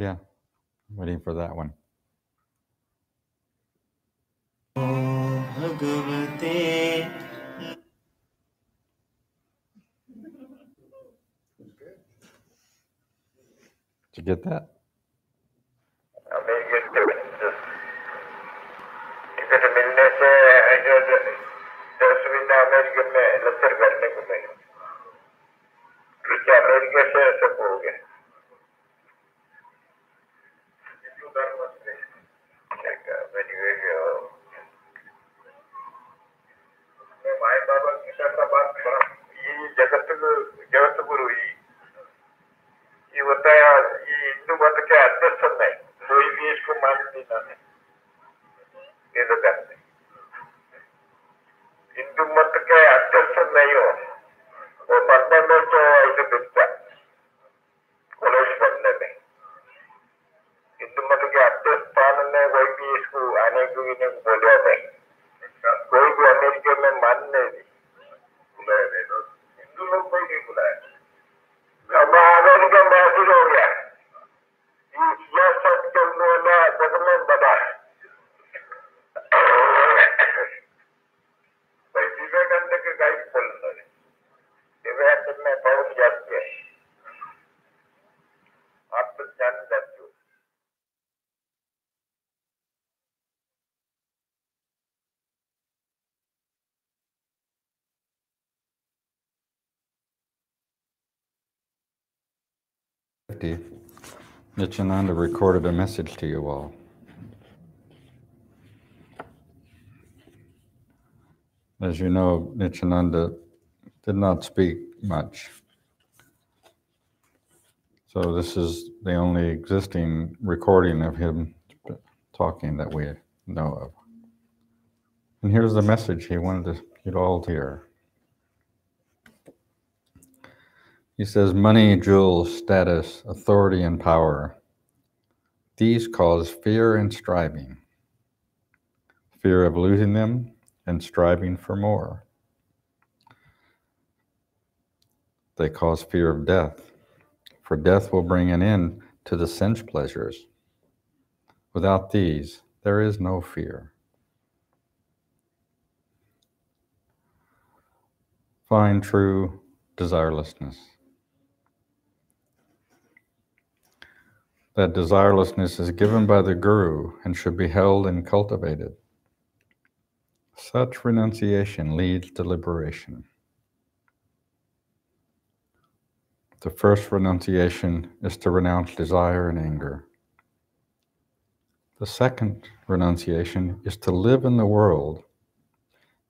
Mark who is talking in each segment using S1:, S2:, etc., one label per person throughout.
S1: Yeah, I'm waiting for that one. Did you get that?
S2: Ticket मिलने से अगर 10 महीना अमेरिका में लेक्चर करने को नहीं, क्योंकि अमेरिका से सब हो गया। माई बाबा गीता का बात ये जगत गुरु ये बताया, ये हिंदू मत के अध्यक्ष नहीं, कोई भी इसको मान लेना नहीं, ये तो करते हिंदू मत के अध्यक्ष नहीं हो, वो पढ़ने में तो ऐसे दिखता कॉलेज पढ़ने में हिंदू मत के अध्यक्ष स्थान ने कोई भी इसको आने को इन्हें बोला नहीं, कोई भी अमेरिका में मानने नहीं बुलाया नहीं, हिंदू लोग कोई नहीं बुलाया। अब अमेरिका में हाजिर हो गया, यह सब चलने वाला जग में बड़ा विवेकानंद के गाइड बोलना है, विवेकानंद में पहुंच जाते हैं, आप तो जान जाते हो।
S1: Nityananda recorded a message to you all. As you know, Nityananda did not speak much. So this is the only existing recording of him talking that we know of. And here's the message he wanted you all to hear. He says, money, jewels, status, authority, and power, these cause fear and striving. Fear of losing them and striving for more. They cause fear of death, for death will bring an end to the sense pleasures. Without these, there is no fear. Find true desirelessness. That desirelessness is given by the Guru and should be held and cultivated. Such renunciation leads to liberation. The first renunciation is to renounce desire and anger. The second renunciation is to live in the world,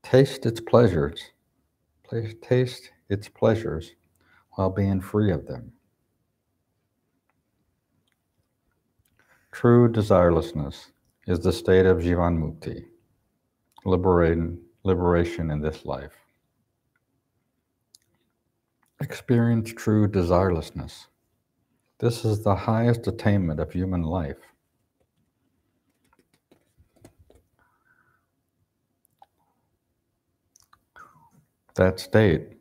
S1: taste its pleasures while being free of them. True desirelessness is the state of Jivan Mukti, liberation in this life. Experience true desirelessness. This is the highest attainment of human life. That state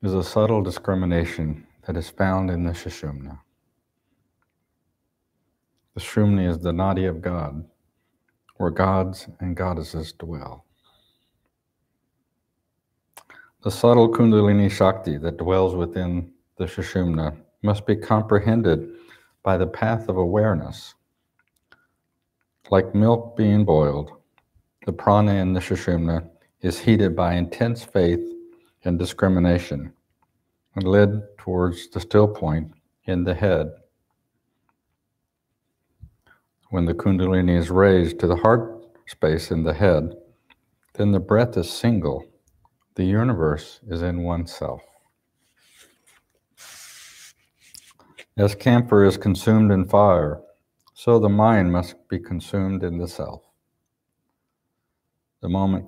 S1: is a subtle discrimination that is found in the Sushumna. The Sushumna is the nadi of God, where gods and goddesses dwell. The subtle Kundalini Shakti that dwells within the Sushumna must be comprehended by the path of awareness. Like milk being boiled, the prana in the Sushumna is heated by intense faith and discrimination and led towards the still point in the head. When the Kundalini is raised to the heart space in the head, then the breath is single. The universe is in oneself. As camphor is consumed in fire, so the mind must be consumed in the self. The moment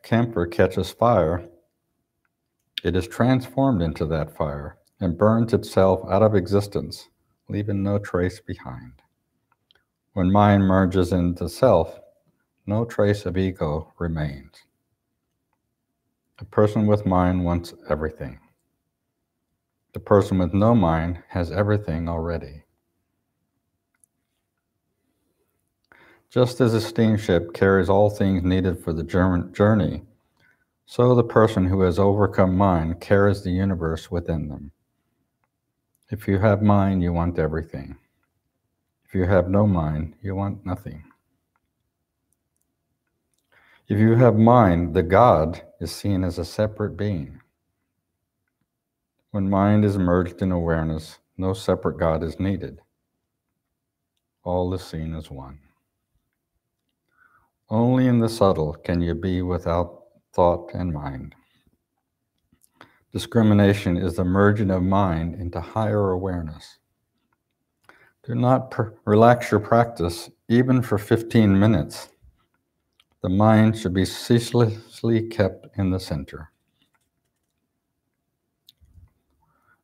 S1: camphor catches fire, it is transformed into that fire and burns itself out of existence, leaving no trace behind. When mind merges into self, no trace of ego remains. A person with mind wants everything. The person with no mind has everything already. Just as a steamship carries all things needed for the journey, so the person who has overcome mind carries the universe within them. If you have mind, you want everything. If you have no mind, you want nothing. If you have mind, the God is seen as a separate being. When mind is merged in awareness, no separate God is needed. All is seen as one. Only in the subtle can you be without thought and mind. Discrimination is the merging of mind into higher awareness. Do not relax your practice even for 15 minutes. The mind should be ceaselessly kept in the center.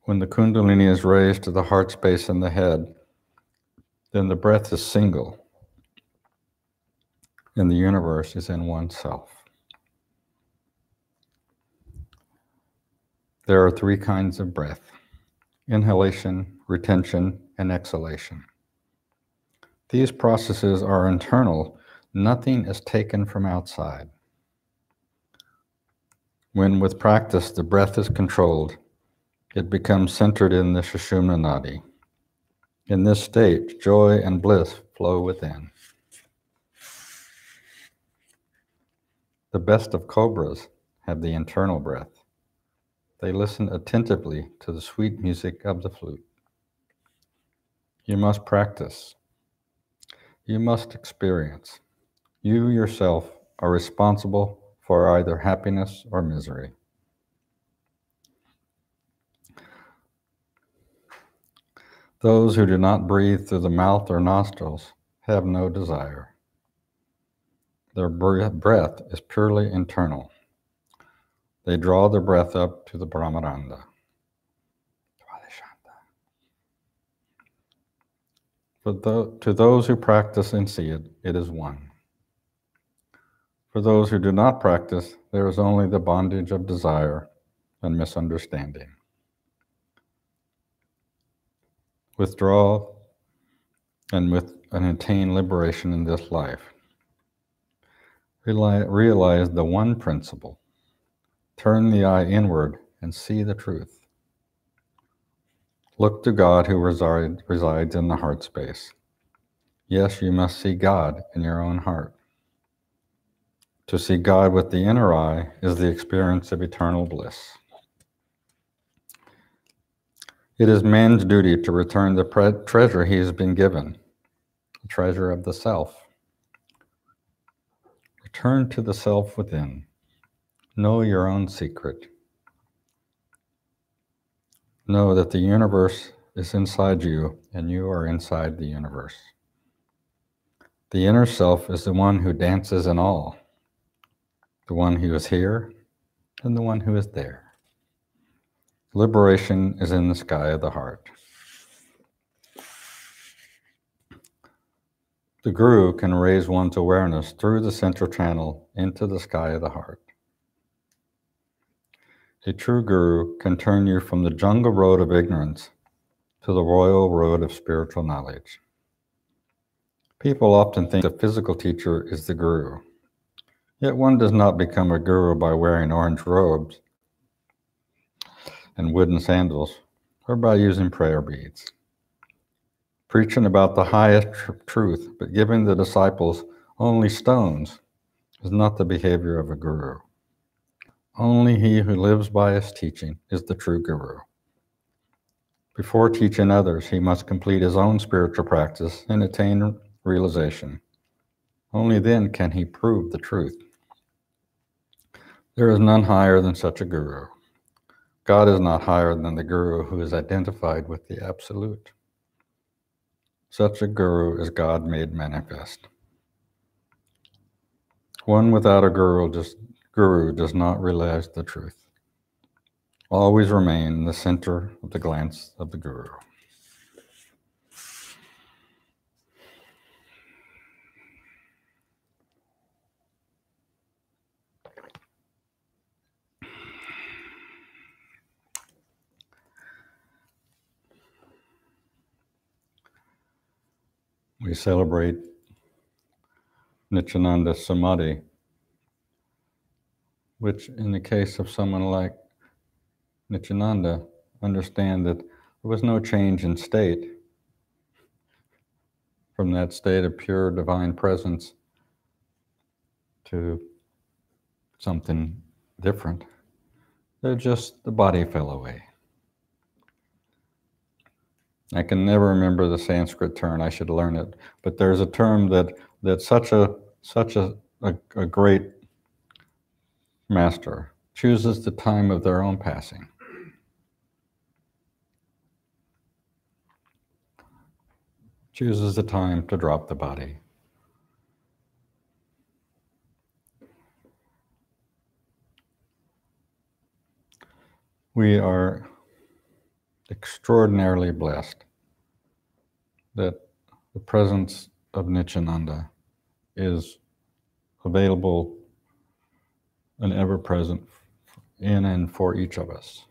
S1: When the Kundalini is raised to the heart space in the head, then the breath is single, and the universe is in oneself. There are 3 kinds of breath: inhalation, retention, and exhalation. These processes are internal. Nothing is taken from outside. When with practice the breath is controlled, it becomes centered in the Sushumna Nadi. In this state, joy and bliss flow within. The best of cobras have the internal breath. They listen attentively to the sweet music of the flute. You must practice. You must experience. You yourself are responsible for either happiness or misery. Those who do not breathe through the mouth or nostrils have no desire. Their breath is purely internal. They draw their breath up to the Brahmaranda. To those who practice and see it, it is one. For those who do not practice, there is only the bondage of desire and misunderstanding. Withdraw and attain liberation in this life. Realize the one principle. Turn the eye inward and see the truth. Look to God who resides in the heart space. Yes, you must see God in your own heart. To see God with the inner eye is the experience of eternal bliss. It is man's duty to return the treasure he has been given, the treasure of the self. Return to the self within. Know your own secret. Know that the universe is inside you and you are inside the universe. The inner self is the one who dances in all, the one who is here and the one who is there. Liberation is in the sky of the heart. The Guru can raise one's awareness through the central channel into the sky of the heart. A true Guru can turn you from the jungle road of ignorance to the royal road of spiritual knowledge. People often think the physical teacher is the Guru. Yet one does not become a Guru by wearing orange robes and wooden sandals or by using prayer beads. Preaching about the highest truth, but giving the disciples only stones is not the behavior of a Guru. Only he who lives by his teaching is the true Guru. Before teaching others, he must complete his own spiritual practice and attain realization. Only then can he prove the truth. There is none higher than such a Guru. God is not higher than the Guru who is identified with the Absolute. Such a Guru is God made manifest. One without a Guru does not realize the truth. Always remain in the center of the glance of the Guru. we celebrate Nityananda Samadhi, which in the case of someone like Nityananda, understand that there was no change in state from that state of pure divine presence to something different. They're just, the body fell away. I can never remember the Sanskrit term, I should learn it, but there's a term that such a great master chooses the time of their own passing. Chooses the time to drop the body. We are extraordinarily blessed that the presence of Nityananda is available and ever present in and for each of us.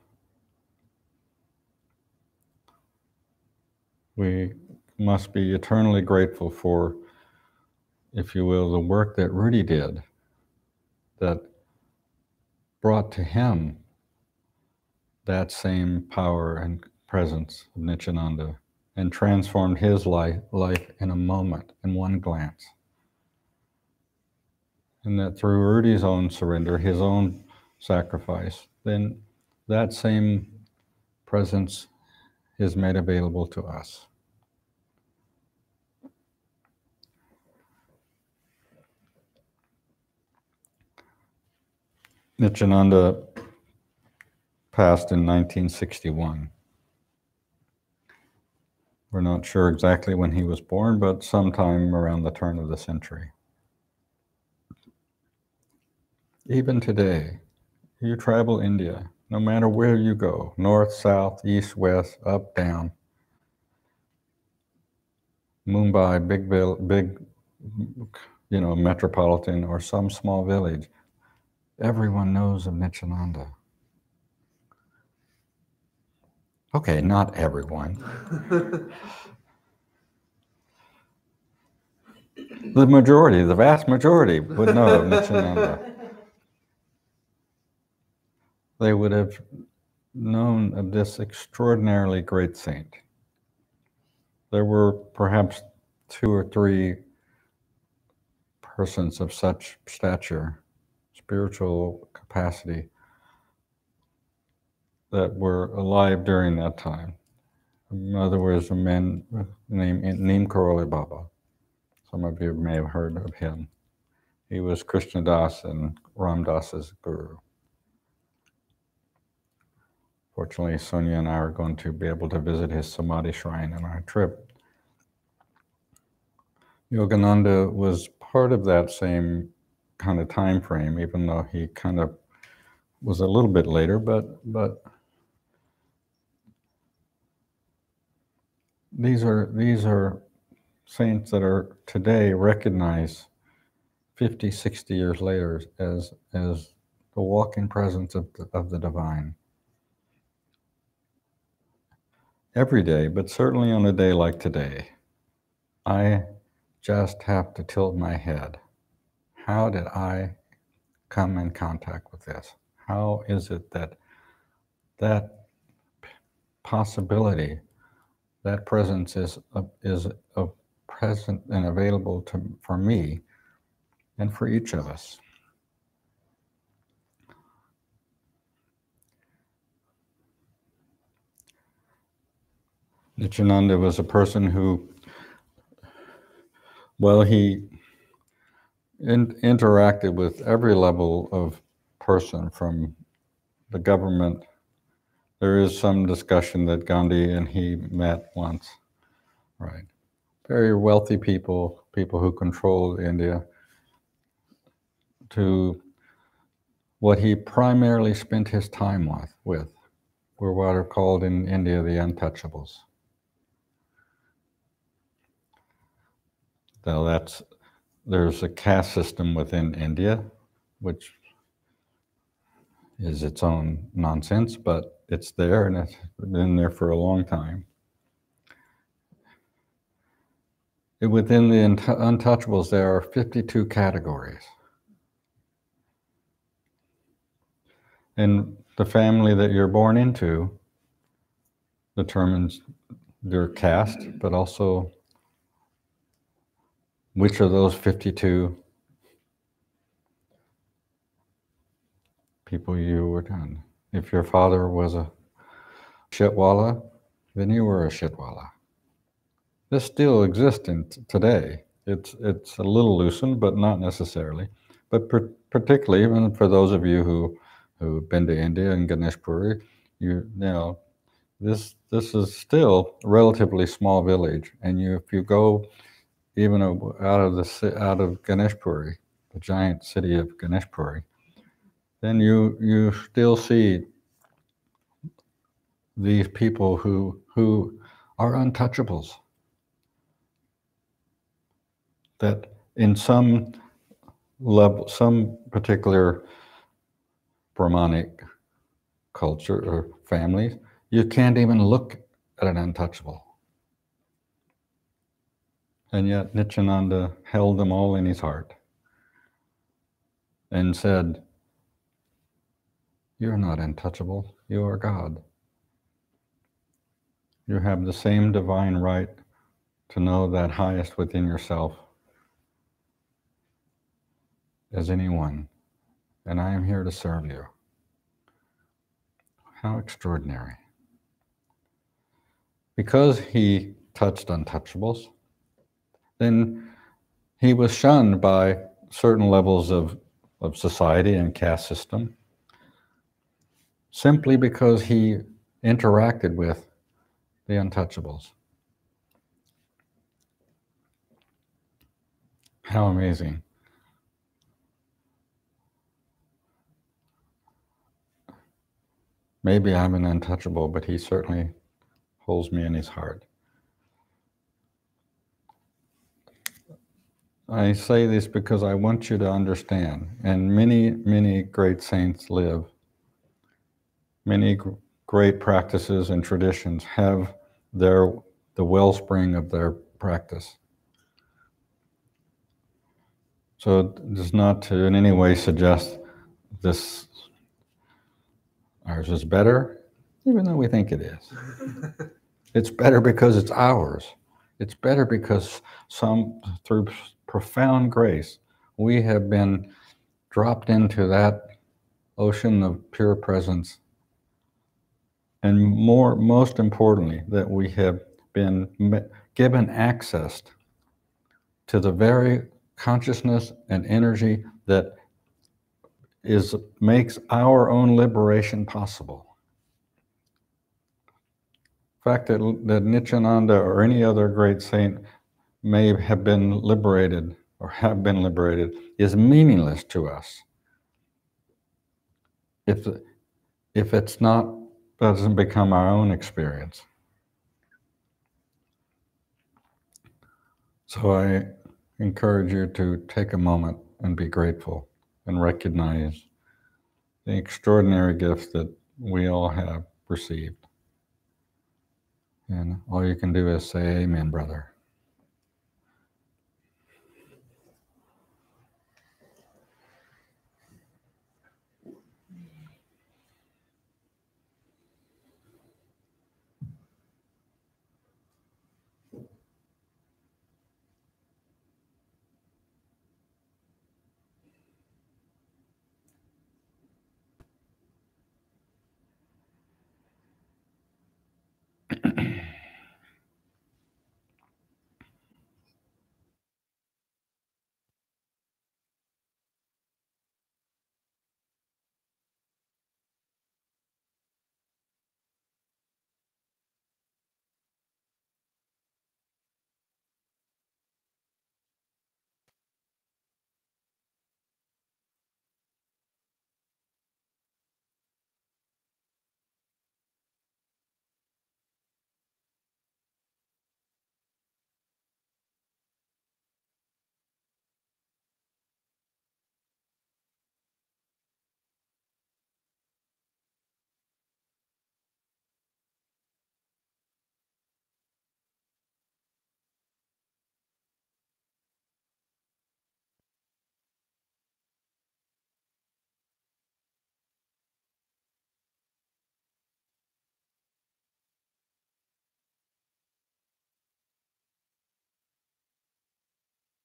S1: We must be eternally grateful for, if you will, the work that Rudy did that brought to him that same power and presence of Nityananda and transformed his life in a moment, in one glance. And that through Rudy's own surrender, his own sacrifice, then that same presence is made available to us. Nityananda passed in 1961. We're not sure exactly when he was born, but sometime around the turn of the century. Even today, you travel India, no matter where you go, north, south, east, west, up, down, Mumbai, big, metropolitan or some small village, everyone knows of Nityananda. Okay, not everyone. The vast majority would know of Nityananda. They would have known of this extraordinarily great saint. There were perhaps 2 or 3 persons of such stature, spiritual capacity, that were alive during that time. In other words, a man named Neem Karoli Baba. Some of you may have heard of him. He was Krishna Das and Ram Das's guru. Fortunately, Sonia and I are going to be able to visit his Samadhi shrine on our trip. Yogananda was part of that same kind of time frame, even though he kind of was a little bit later, but these are saints that are today recognized 50, 60 years later as the walking presence of the divine. Every day, but certainly on a day like today, I just have to tilt my head. How did I come in contact with this? How is it that possibility, that presence is present and available for me and for each of us? Nityananda was a person who, he interacted with every level of person, from the government. There is some discussion that Gandhi and he met once, right? Very wealthy people who controlled India, to what he primarily spent his time with were what are called in India the untouchables. Now there's a caste system within India, which is its own nonsense, but it's there and it's been there for a long time. within the untouchables, there are 52 categories. And the family that you're born into determines your caste, but also which of those 52 people you were done. If your father was a shitwalla, then you were a shitwalla. This still exists today. It's a little loosened, but not necessarily. But particularly, even for those of you who've been to India and Ganeshpuri, you know this is still a relatively small village, and if you go even out of Ganeshpuri, the giant city of Ganeshpuri, then you still see these people who are untouchables. That in some level, some particular Brahmanic culture or families, you can't even look at an untouchable. And yet Nityananda held them all in his heart and said, "You're not untouchable, you are God. You have the same divine right to know that highest within yourself as anyone, and I am here to serve you." How extraordinary. Because he touched untouchables, then he was shunned by certain levels of society and caste system, simply because he interacted with the untouchables. How amazing. Maybe I'm an untouchable, but he certainly holds me in his heart. I say this because I want you to understand, and many, many great saints live. Many great practices and traditions have the wellspring of their practice. So it does not to in any way suggest this ours is better, even though we think it is. It's better because it's ours. It's better because through profound grace, we have been dropped into that ocean of pure presence. And most importantly, that we have been given access to the very consciousness and energy that makes our own liberation possible. The fact that Nityananda or any other great saint may have been liberated or have been liberated is meaningless to us if it's not doesn't become our own experience. So I encourage you to take a moment and be grateful and recognize the extraordinary gifts that we all have received. And all you can do is say, "Amen, brother."